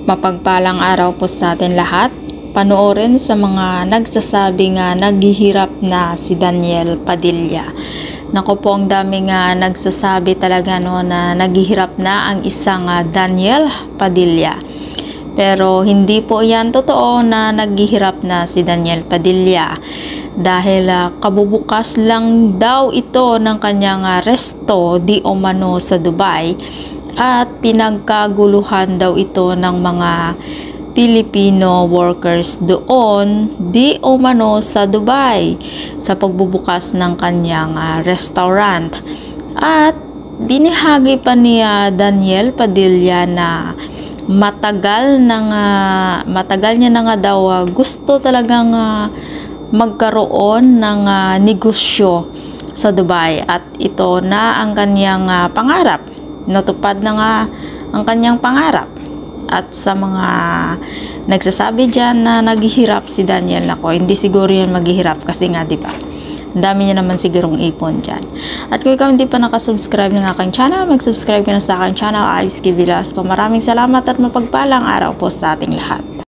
Mapagpalang araw po sa atin lahat. Panoorin sa mga nagsasabi nga naghihirap na si Daniel Padilla. Naku po, ang dami nga nagsasabi talaga na naghihirap na ang isang Daniel Padilla. Pero hindi po yan totoo na naghihirap na si Daniel Padilla. Dahil kabubukas lang daw ito ng kanyang resto di umano sa Dubai. At pinagkaguluhan daw ito ng mga Filipino workers doon di umano sa Dubai sa pagbubukas ng kanyang restaurant. At binihagi pa ni Daniel Padilla na matagal niya na nga daw gusto talagang magkaroon ng negosyo sa Dubai, at ito na ang kanyang pangarap. Natupad na nga ang kanyang pangarap. At sa mga nagsasabi dyan na naghihirap si Daniel, nako, hindi siguro yan maghihirap kasi nga, diba, ang dami niya naman sigurong ipon dyan. At kung ikaw hindi pa nakasubscribe ng aking channel, mag-subscribe ka na sa aking channel, Ives K. Velasco. Maraming salamat at mapagpalang araw po sa ating lahat.